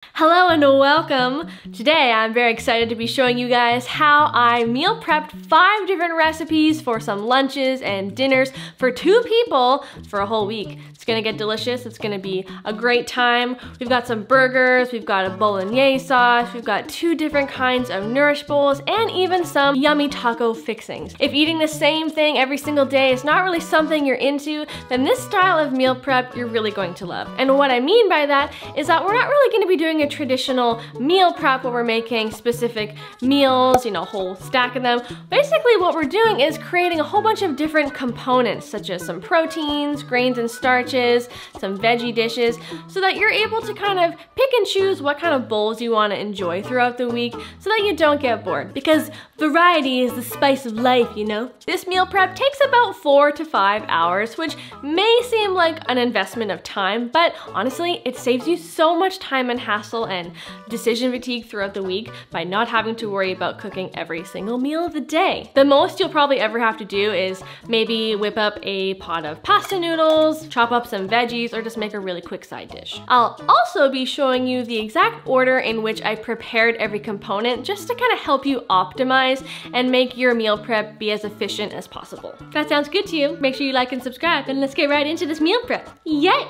Hello and welcome! Today I'm very excited to be showing you guys how I meal prepped 5 different recipes for some lunches and dinners for 2 people for a whole week. It's gonna get delicious, it's gonna be a great time. We've got some burgers, we've got a bolognese sauce, we've got 2 different kinds of nourish bowls, and even some yummy taco fixings. If eating the same thing every single day is not really something you're into, then this style of meal prep you're really going to love. And what I mean by that is that we're not really gonna be doing a traditional meal prep where we're making specific meals, you know, a whole stack of them. Basically what we're doing is creating a whole bunch of different components, such as some proteins, grains and starches, some veggie dishes, so that you're able to kind of pick and choose what kind of bowls you want to enjoy throughout the week so that you don't get bored. Because variety is the spice of life, you know? This meal prep takes about 4 to 5 hours, which may seem like an investment of time, but honestly, it saves you so much time and hassle and decision fatigue throughout the week by not having to worry about cooking every single meal of the day. The most you'll probably ever have to do is maybe whip up a pot of pasta noodles, chop up some veggies, or just make a really quick side dish. I'll also be showing you the exact order in which I prepared every component just to kind of help you optimize and make your meal prep be as efficient as possible. If that sounds good to you, make sure you like and subscribe, and let's get right into this meal prep. Yay!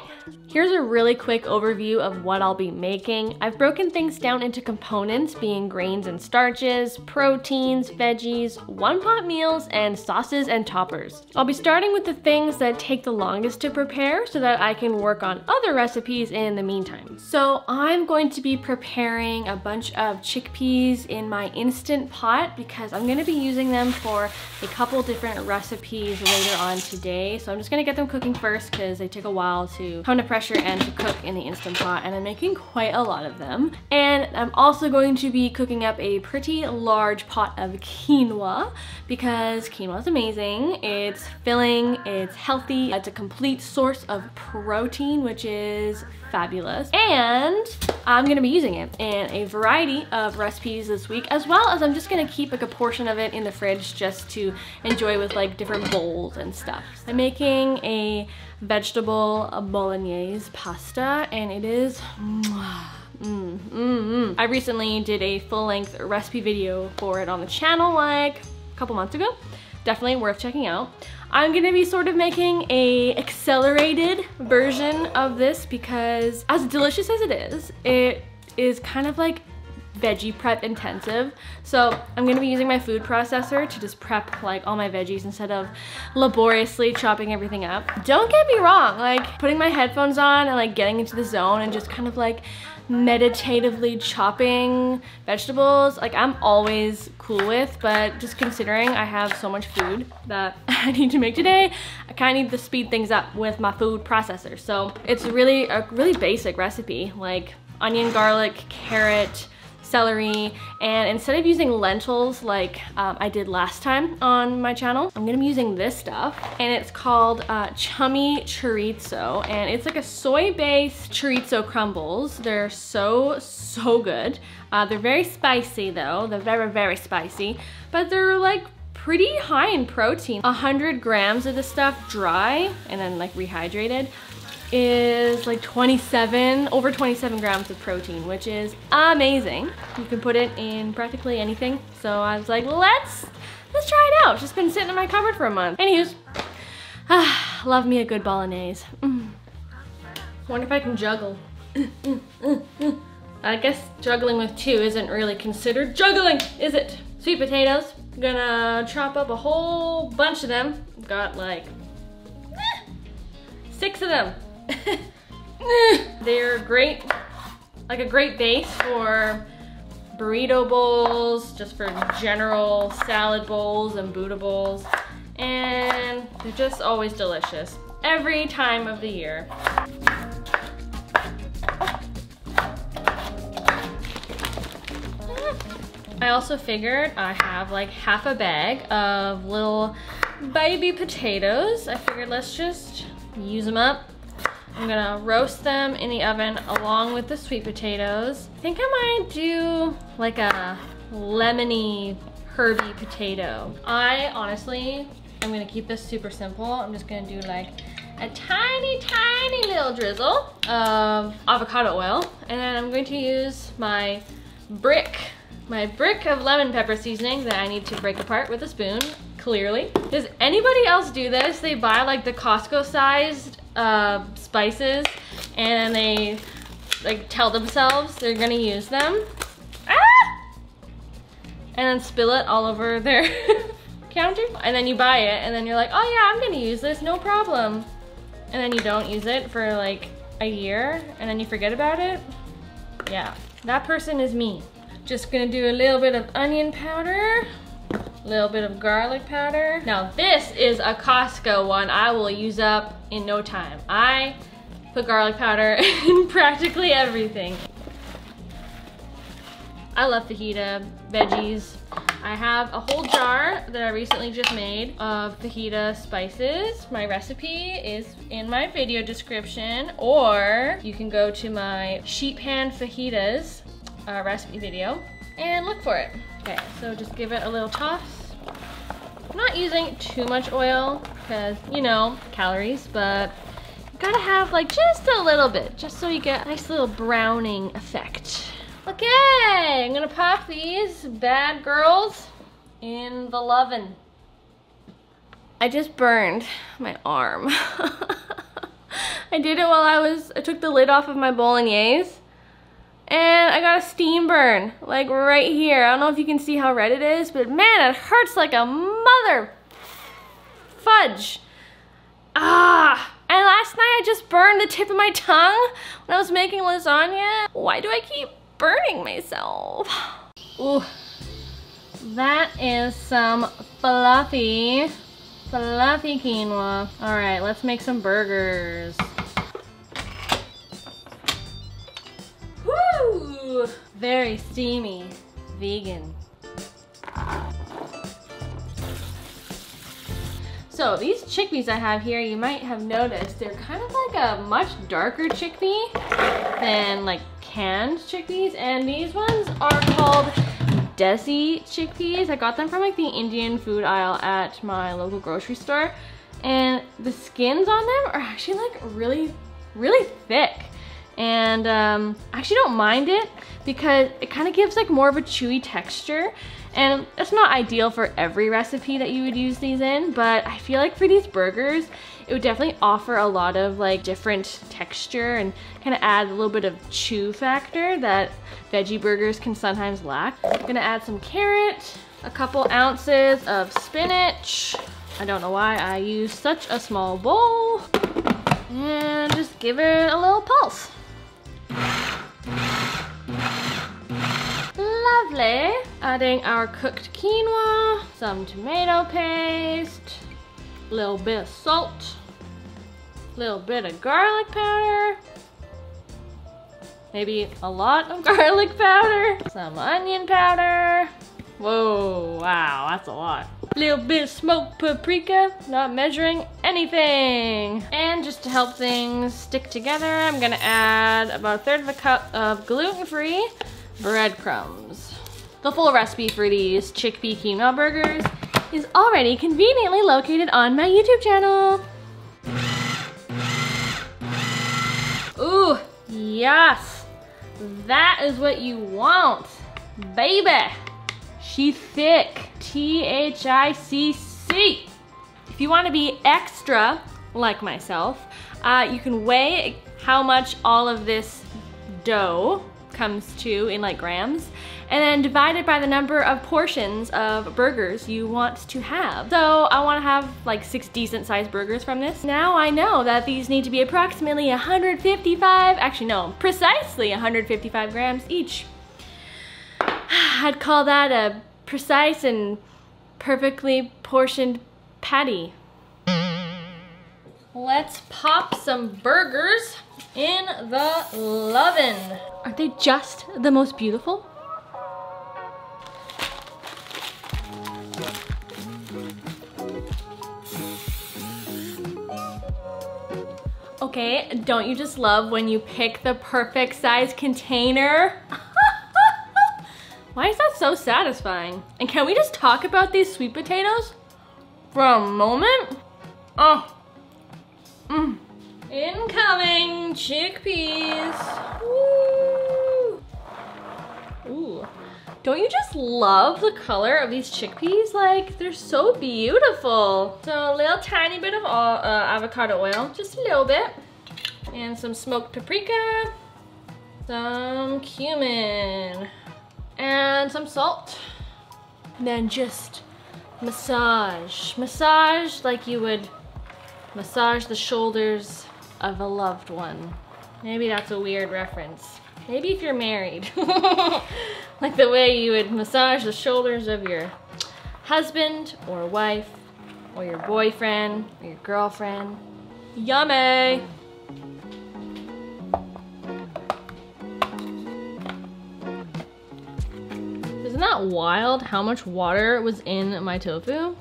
Here's a really quick overview of what I'll be making. I've broken things down into components, being grains and starches, proteins, veggies, one-pot meals, and sauces and toppers. I'll be starting with the things that take the longest to prepare so that I can work on other recipes in the meantime. So I'm going to be preparing a bunch of chickpeas in my Instant Pot because I'm gonna be using them for a couple different recipes later on today. So I'm just gonna get them cooking first because they take a while to come to pressure and to cook in the Instant Pot, and I'm making quite a lot of them. And I'm also going to be cooking up a pretty large pot of quinoa because quinoa is amazing. It's filling, it's healthy, it's a complete source of protein, which is fabulous. And I'm gonna be using it in a variety of recipes this week, as well as I'm just gonna keep like a portion of it in the fridge just to enjoy with like different bowls and stuff. I'm making a vegetable bolognese pasta, and it is I recently did a full-length recipe video for it on the channel like a couple months ago. Definitely worth checking out. I'm gonna be sort of making a accelerated version of this because as delicious as it is kind of like veggie prep intensive. So I'm gonna be using my food processor to just prep like all my veggies instead of laboriously chopping everything up. Don't get me wrong, like putting my headphones on and like getting into the zone and just kind of like meditatively chopping vegetables, like I'm always cool with, but just considering I have so much food that I need to make today, I kind of need to speed things up with my food processor. So it's really a really basic recipe, like onion, garlic, carrot, celery, and instead of using lentils like I did last time on my channel, I'm gonna be using this stuff, and it's called chummy chorizo, and it's like a soy-based chorizo crumbles. They're so good. They're very spicy though. They're very spicy, but they're like pretty high in protein. 100 grams of this stuff dry and then like rehydrated is like over 27 grams of protein, which is amazing. You can put it in practically anything. So I was like, let's try it out. It's just been sitting in my cupboard for a month. Anyways, love me a good bolognese. Wonder if I can juggle. I guess juggling with 2 isn't really considered juggling, is it? Sweet potatoes. I'm gonna chop up a whole bunch of them. Got like 6 of them. They're great, like a great base for burrito bowls, just for general salad bowls and Buddha bowls, and they're just always delicious every time of the year. I also figured I have like half a bag of little baby potatoes. I figured let's just use them up. I'm gonna roast them in the oven along with the sweet potatoes. I think I might do like a lemony herby potato. I honestly am gonna keep this super simple. I'm just gonna do like a tiny, tiny little drizzle of avocado oil. And then I'm going to use my brick of lemon pepper seasoning that I need to break apart with a spoon, clearly. Does anybody else do this? They buy like the Costco sized spices and they like tell themselves they're gonna use them. Ah! And then spill it all over their counter. And then you buy it and then you're like, oh yeah, I'm gonna use this, no problem. And then you don't use it for like a year and then you forget about it. Yeah, that person is me. Just gonna do a little bit of onion powder, a little bit of garlic powder. Now this is a Costco one I will use up in no time. I put garlic powder in practically everything. I love fajita veggies. I have a whole jar that I recently just made of fajita spices. My recipe is in my video description, or you can go to my sheet pan fajitas recipe video and look for it. Okay, so just give it a little toss. I'm not using too much oil because, you know, calories, but you gotta have like just a little bit, just so you get a nice little browning effect. Okay, I'm gonna pop these bad girls in the oven. I just burned my arm. I did it while I took the lid off of my bolognese. And I got a steam burn, like right here. I don't know if you can see how red it is, but man, it hurts like a mother fudge. Ah! And last night I just burned the tip of my tongue when I was making lasagna. Why do I keep burning myself? Ooh, that is some fluffy quinoa. All right, let's make some burgers. Woo! Very steamy, vegan. So these chickpeas I have here, you might have noticed, they're kind of like a much darker chickpea than like canned chickpeas, and these ones are called desi chickpeas. I got them from like the Indian food aisle at my local grocery store, and the skins on them are actually like really, really thick. And I actually don't mind it because it kind of gives like more of a chewy texture, and it's not ideal for every recipe that you would use these in, but I feel like for these burgers it would definitely offer a lot of like different texture and kind of add a little bit of chew factor that veggie burgers can sometimes lack. I'm gonna add some carrot, a couple ounces of spinach. I don't know why I use such a small bowl, and just give it a little pulse. Lovely. Adding our cooked quinoa, some tomato paste, a little bit of salt, a little bit of garlic powder, maybe a lot of garlic powder, some onion powder. Whoa, wow, that's a lot. A little bit of smoked paprika, not measuring anything. And just to help things stick together, I'm gonna add about 1/3 of a cup of gluten-free breadcrumbs. The full recipe for these chickpea quinoa burgers is already conveniently located on my YouTube channel. Ooh, yes, that is what you want, baby. She's thick, T-H-I-C-C. If you want to be extra like myself, you can weigh how much all of this dough comes to in like grams, and then divide it by the number of portions of burgers you want to have. So I want to have like 6 decent sized burgers from this. Now I know that these need to be approximately 155, actually no, precisely 155 grams each. I'd call that a precise and perfectly portioned patty. Let's pop some burgers in the oven. Aren't they just the most beautiful? Okay, don't you just love when you pick the perfect size container? Why is that so satisfying? And can we just talk about these sweet potatoes for a moment? Oh, Incoming chickpeas. Woo. Ooh. Don't you just love the color of these chickpeas? Like, they're so beautiful. So a little tiny bit of avocado oil, just a little bit. And some smoked paprika, some cumin, and some salt. And then just massage. Massage like you would massage the shoulders of a loved one. Maybe that's a weird reference. Maybe if you're married. Like the way you would massage the shoulders of your husband or wife or your boyfriend or your girlfriend. Yummy! Isn't that wild how much water was in my tofu?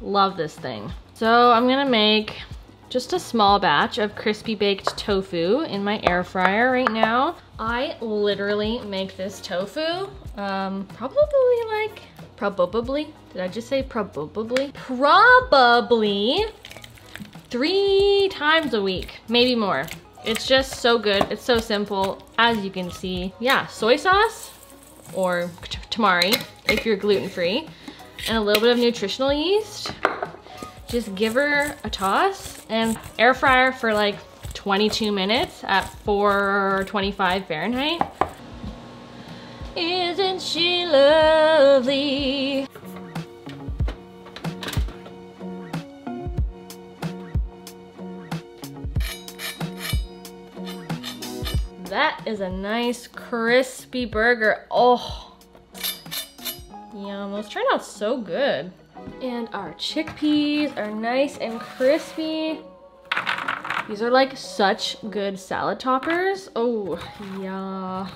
Love this thing. So I'm gonna make just a small batch of crispy baked tofu in my air fryer right now. I literally make this tofu probably, did I just say probably? Probably 3 times a week, maybe more. It's just so good, it's so simple, as you can see. Yeah, soy sauce, or tamari, if you're gluten-free, and a little bit of nutritional yeast. Just give her a toss and air fryer for like 22 minutes at 425 Fahrenheit. Isn't she lovely? That is a nice crispy burger. Oh, yum, those turned out so good. And our chickpeas are nice and crispy. These are like such good salad toppers. Oh, yeah.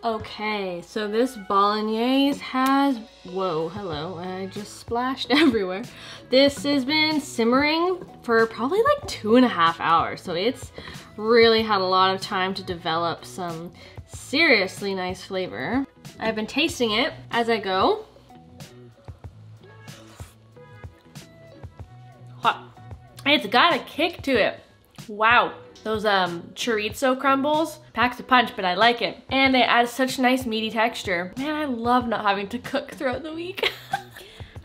Okay, so this bolognese has, whoa, hello, I just splashed everywhere. This has been simmering for probably like 2.5 hours. So it's really had a lot of time to develop some seriously nice flavor. I've been tasting it as I go. Hot. It's got a kick to it. Wow. Those chorizo crumbles packs a punch, but I like it. And they add such nice meaty texture. Man, I love not having to cook throughout the week.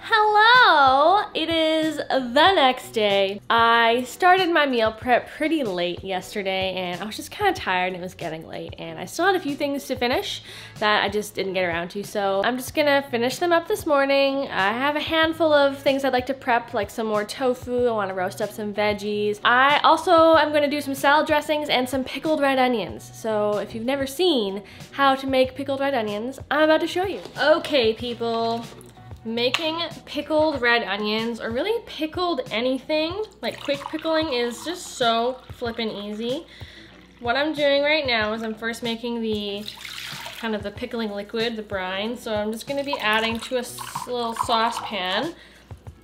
Hello, it is the next day. I started my meal prep pretty late yesterday and I was just kind of tired and it was getting late and I still had a few things to finish that I just didn't get around to. So I'm just gonna finish them up this morning. I have a handful of things I'd like to prep, like some more tofu. I wanna roast up some veggies. I also am gonna do some salad dressings and some pickled red onions. So if you've never seen how to make pickled red onions, I'm about to show you. Okay, people. Making pickled red onions, or really pickled anything, like quick pickling, is just so flippin' easy. What I'm doing right now is I'm first making the kind of the pickling liquid, the brine. So I'm just gonna be adding to a little saucepan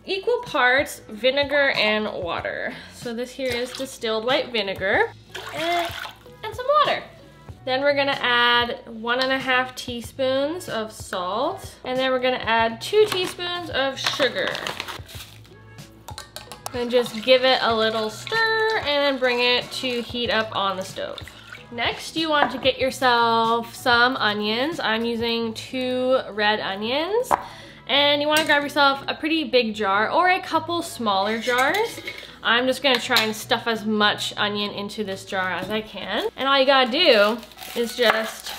equal parts vinegar and water. So this here is distilled white vinegar and some water. Then we're gonna add 1.5 teaspoons of salt, and then we're gonna add 2 teaspoons of sugar. And just give it a little stir and then bring it to heat up on the stove. Next, you want to get yourself some onions. I'm using 2 red onions. And you wanna grab yourself a pretty big jar or a couple smaller jars. I'm just gonna try and stuff as much onion into this jar as I can. And all you gotta do is just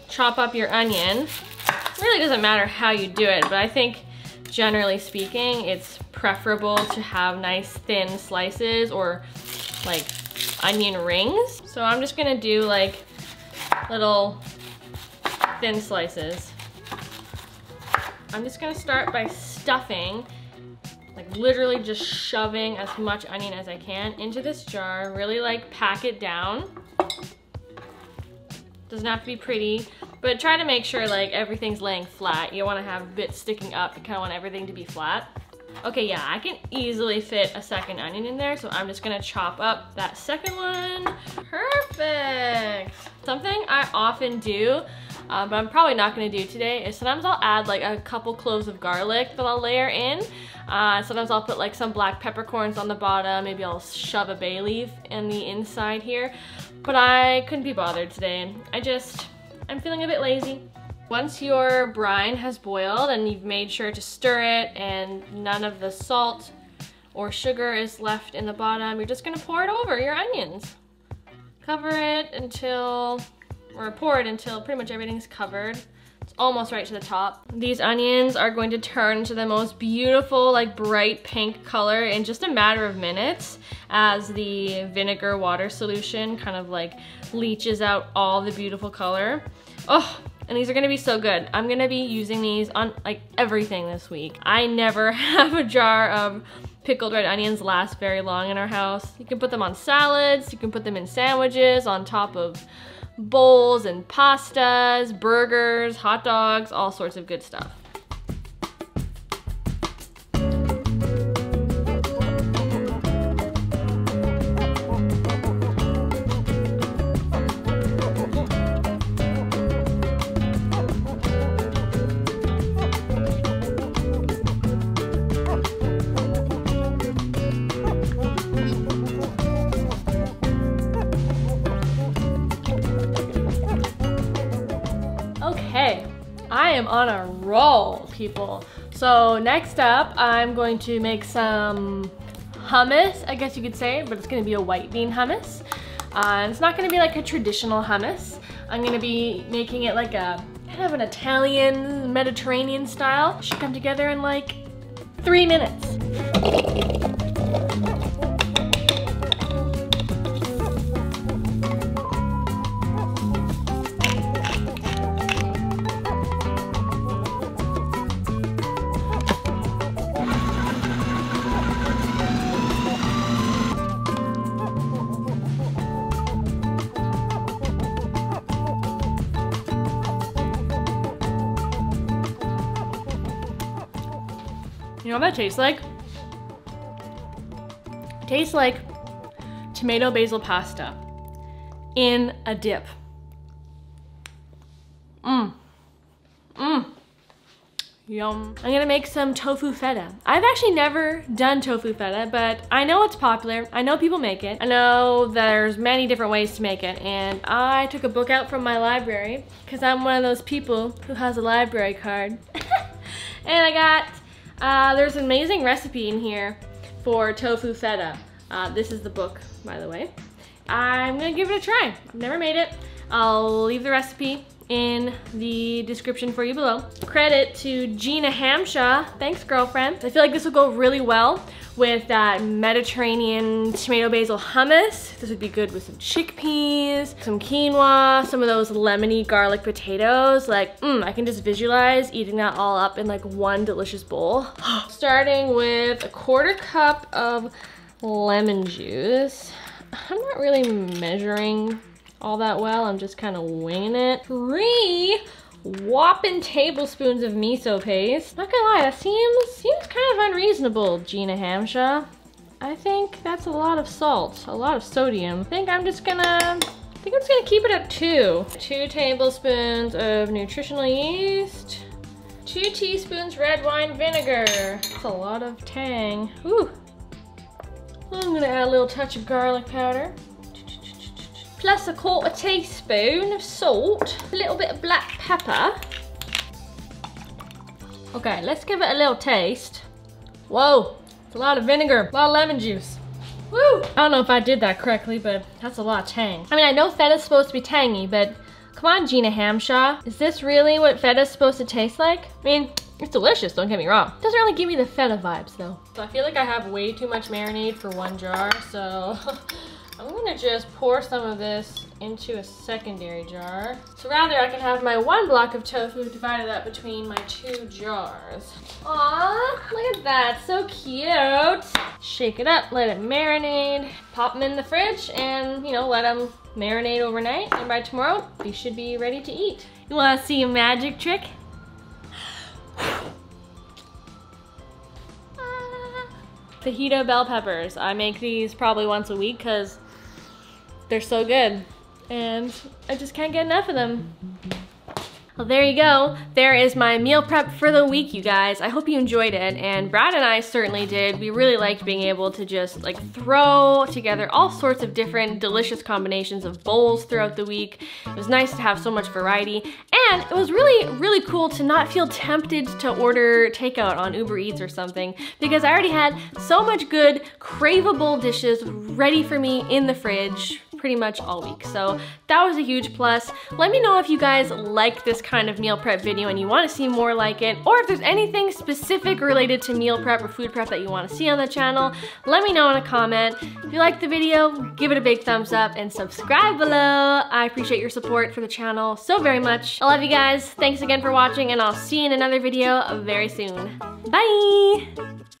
chop up your onion. It really doesn't matter how you do it, but I think generally speaking, it's preferable to have nice thin slices or like onion rings. So I'm just gonna do like little thin slices. I'm just gonna start by stuffing, like literally just shoving as much onion as I can into this jar. Really like pack it down. Doesn't have to be pretty, but try to make sure like everything's laying flat. You don't wanna have bits sticking up. You kinda want everything to be flat. Okay, yeah, I can easily fit a second onion in there, so I'm just gonna chop up that second one. Perfect. Something I often do but I'm probably not gonna do today, is sometimes I'll add like a couple cloves of garlic that I'll layer in. Sometimes I'll put like some black peppercorns on the bottom, maybe I'll shove a bay leaf in the inside here, but I couldn't be bothered today. I'm feeling a bit lazy. Once your brine has boiled and you've made sure to stir it and none of the salt or sugar is left in the bottom, you're just gonna pour it over your onions. Cover it until, or pour it until pretty much everything's covered. It's almost right to the top. These onions are going to turn to the most beautiful, like bright pink color in just a matter of minutes as the vinegar water solution kind of like leaches out all the beautiful color. Oh, and these are gonna be so good. I'm gonna be using these on like everything this week. I never have a jar of pickled red onions last very long in our house. You can put them on salads, you can put them in sandwiches, on top of bowls and pastas, burgers, hot dogs, all sorts of good stuff. Okay, I am on a roll, people. So next up, I'm going to make some hummus, I guess you could say, but it's gonna be a white bean hummus. And it's not gonna be like a traditional hummus. I'm gonna be making it like a kind of an Italian, Mediterranean style. It should come together in like 3 minutes. You know what that tastes like? It tastes like tomato basil pasta in a dip. Yum. I'm gonna make some tofu feta. I've actually never done tofu feta, but I know it's popular. I know people make it. I know there's many different ways to make it, and I took a book out from my library because I'm one of those people who has a library card. And I got there's an amazing recipe in here for tofu feta. This is the book, by the way. I'm gonna give it a try. I've never made it. I'll leave the recipe in the description for you below. Credit to Gina Hamshaw. Thanks, girlfriend. I feel like this will go really well with that Mediterranean tomato basil hummus. This would be good with some chickpeas, some quinoa, some of those lemony garlic potatoes. Like, I can just visualize eating that all up in like one delicious bowl. Starting with a 1/4 cup of lemon juice. I'm not really measuring all that well, I'm just kind of winging it. 3 whopping tablespoons of miso paste. Not gonna lie, that seems kind of unreasonable, Gina Hamshaw. I think that's a lot of salt, a lot of sodium. I think I'm just gonna keep it at 2. 2 tablespoons of nutritional yeast. 2 teaspoons red wine vinegar. That's a lot of tang. Whew. I'm gonna add a little touch of garlic powder. Plus a 1/4 teaspoon of salt, a little bit of black pepper. Okay, let's give it a little taste. Whoa, it's a lot of vinegar, a lot of lemon juice. Woo! I don't know if I did that correctly, but that's a lot of tang. I mean, I know feta's supposed to be tangy, but come on, Gina Hamshaw. Is this really what feta's supposed to taste like? I mean, it's delicious, don't get me wrong. It doesn't really give me the feta vibes though. So I feel like I have way too much marinade for 1 jar, so I'm gonna just pour some of this into a secondary jar. So rather I can have my 1 block of tofu divided up between my 2 jars. Aw, look at that, so cute. Shake it up, let it marinate, pop them in the fridge and, you know, let them marinate overnight. And by tomorrow, these should be ready to eat. You wanna see a magic trick? Fajita bell peppers. I make these probably once a week because they're so good and I just can't get enough of them. Well, there you go. There is my meal prep for the week, you guys. I hope you enjoyed it, and Brad and I certainly did. We really liked being able to just like throw together all sorts of different delicious combinations of bowls throughout the week. It was nice to have so much variety, and it was really cool to not feel tempted to order takeout on Uber Eats or something, because I already had so much good, craveable dishes ready for me in the fridge pretty much all week. So that was a huge plus. Let me know if you guys like this kind of meal prep video and you want to see more like it, or if there's anything specific related to meal prep or food prep that you want to see on the channel. Let me know in a comment. If you liked the video, give it a big thumbs up and subscribe below. I appreciate your support for the channel so very much. I love you guys. Thanks again for watching, and I'll see you in another video very soon. Bye!